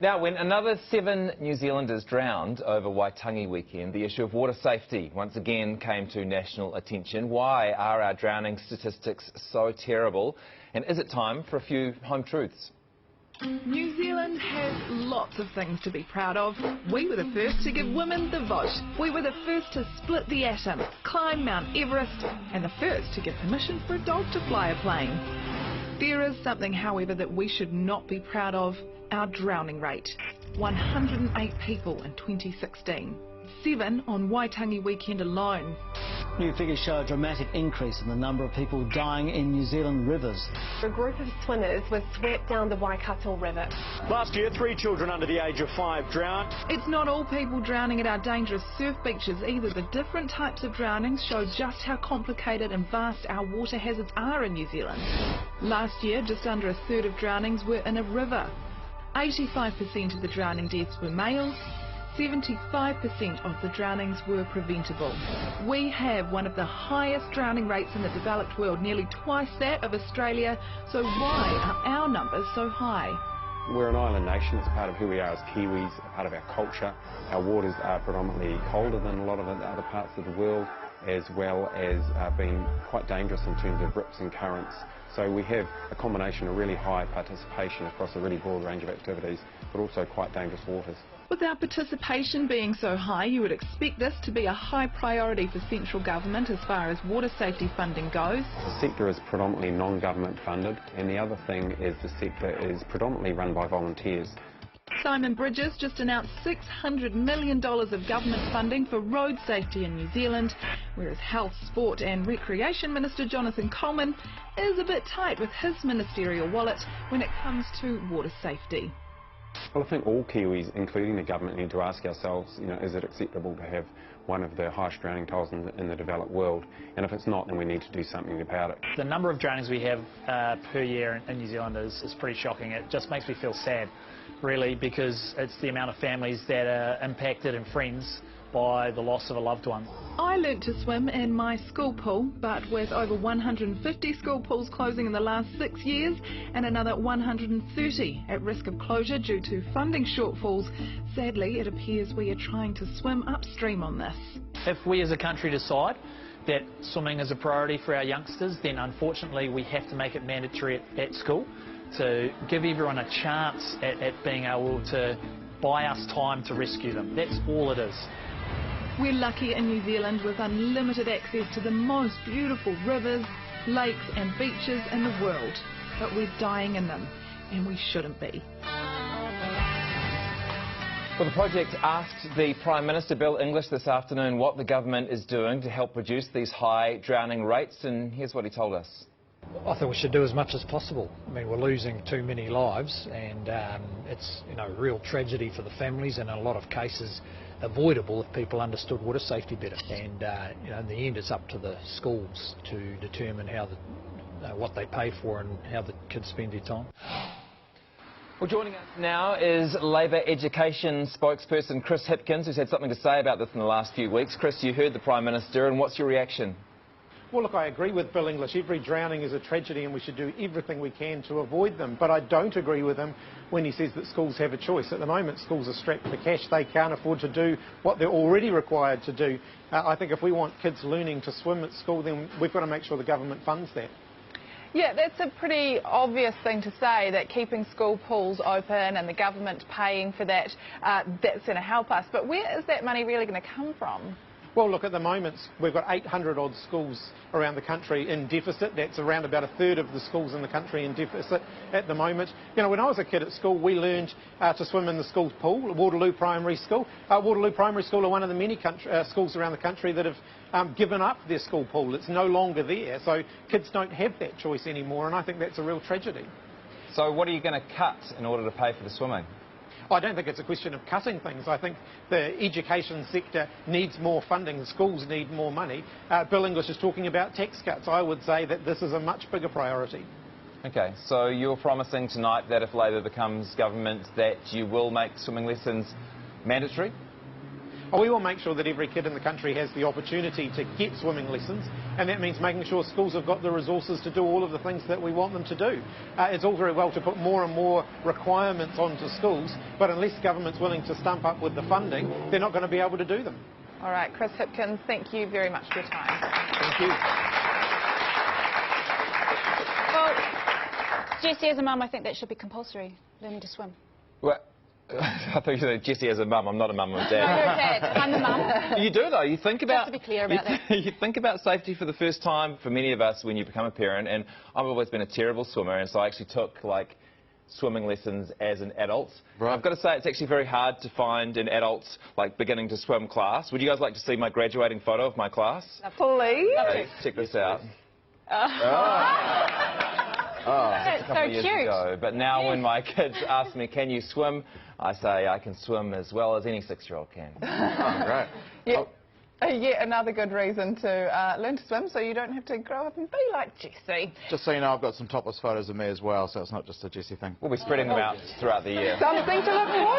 Now, when another 7 New Zealanders drowned over Waitangi weekend, the issue of water safety once again came to national attention. Why are our drowning statistics so terrible? And is it time for a few home truths? New Zealand has lots of things to be proud of. We were the first to give women the vote. We were the first to split the atom, climb Mount Everest, and the first to give permission for a dog to fly a plane. There is something, however, that we should not be proud of: our drowning rate. 108 people in 2016. 7 on Waitangi weekend alone. New figures show a dramatic increase in the number of people dying in New Zealand rivers. A group of swimmers was swept down the Waikato River. Last year, 3 children under the age of 5 drowned. It's not all people drowning at our dangerous surf beaches either. The different types of drownings show just how complicated and vast our water hazards are in New Zealand. Last year, just under a third of drownings were in a river. 85% of the drowning deaths were males. 75% of the drownings were preventable. We have one of the highest drowning rates in the developed world, nearly twice that of Australia. So why are our numbers so high? We're an island nation. It's part of who we are as Kiwis, a part of our culture. Our waters are predominantly colder than a lot of the other parts of the world, as well as being quite dangerous in terms of rips and currents. So we have a combination of really high participation across a really broad range of activities, but also quite dangerous waters. With our participation being so high, you would expect this to be a high priority for central government as far as water safety funding goes. The sector is predominantly non-government funded, and the other thing is the sector is predominantly run by volunteers. Simon Bridges just announced $600 million of government funding for road safety in New Zealand, whereas Health, Sport and Recreation Minister Jonathan Coleman is a bit tight with his ministerial wallet when it comes to water safety. Well, I think all Kiwis, including the government, need to ask ourselves, is it acceptable to have one of the highest drowning tolls in the developed world? And if it's not, then we need to do something about it. The number of drownings we have per year in New Zealand is pretty shocking. It just makes me feel sad, really, because it's the amount of families that are impacted and friends by the loss of a loved one. I learnt to swim in my school pool, but with over 150 school pools closing in the last 6 years and another 130 at risk of closure due to funding shortfalls, sadly it appears we are trying to swim upstream on this. If we as a country decide that swimming is a priority for our youngsters, then unfortunately we have to make it mandatory at school to give everyone a chance at being able to buy us time to rescue them. That's all it is. We're lucky in New Zealand with unlimited access to the most beautiful rivers, lakes and beaches in the world, but we're dying in them, and we shouldn't be. Well, the project asked the Prime Minister, Bill English, this afternoon what the government is doing to help reduce these high drowning rates, and here's what he told us. I think we should do as much as possible. I mean, we're losing too many lives, and it's a real tragedy for the families, and in a lot of cases avoidable if people understood water safety better. And in the end, it's up to the schools to determine how what they pay for and how the kids spend their time. Well, joining us now is Labor Education spokesperson Chris Hipkins, who's had something to say about this in the last few weeks. Chris, you heard the Prime Minister, and what's your reaction? Well, look, I agree with Bill English. Every drowning is a tragedy and we should do everything we can to avoid them. But I don't agree with him when he says that schools have a choice. At the moment, schools are strapped for cash. They can't afford to do what they're already required to do. I think if we want kids learning to swim at school, then we've got to make sure the government funds that. Yeah, that's a pretty obvious thing to say, that keeping school pools open and the government paying for that, that's going to help us. But where is that money really going to come from? Well, look, at the moment, we've got 800 odd schools around the country in deficit. That's around about a third of the schools in the country in deficit at the moment. When I was a kid at school, we learned to swim in the school pool at Waterloo Primary School. Waterloo Primary School are one of the many schools around the country that have given up their school pool. It's no longer there, so kids don't have that choice anymore, and I think that's a real tragedy. So what are you going to cut in order to pay for the swimming? I don't think it's a question of cutting things. I think the education sector needs more funding. Schools need more money. Bill English is talking about tax cuts. I would say that this is a much bigger priority. OK, so you're promising tonight that if Labor becomes government that you will make swimming lessons mandatory? We will make sure that every kid in the country has the opportunity to get swimming lessons, and that means making sure schools have got the resources to do all of the things that we want them to do. It's all very well to put more and more requirements onto schools, but unless government's willing to stump up with the funding, they're not going to be able to do them. All right, Chris Hipkins, thank you very much for your time. Thank you. Well, Jessie, as a mum, I think that should be compulsory, learning to swim. Well, I thought you said Jessie as a mum. I'm not a mum, I'm a dad. No, you're a dad. I'm the mum. You do, though. You think about... Just to be clear about that. You think about safety for the first time for many of us when you become a parent, and I've always been a terrible swimmer, and so I actually took, like, swimming lessons as an adult. Right. I've got to say, it's actually very hard to find an adult, like, beginning to swim class. Would you guys like to see my graduating photo of my class? Please. Okay, check this out. That's so cute. Ago. But now when my kids ask me, can you swim? I say I can swim as well as any 6-year-old can. Great. Yeah. Yet another good reason to learn to swim so you don't have to grow up and be like Jessie. Just so you know, I've got some topless photos of me as well, so it's not just a Jessie thing. We'll be spreading them out throughout the year. Something to look forward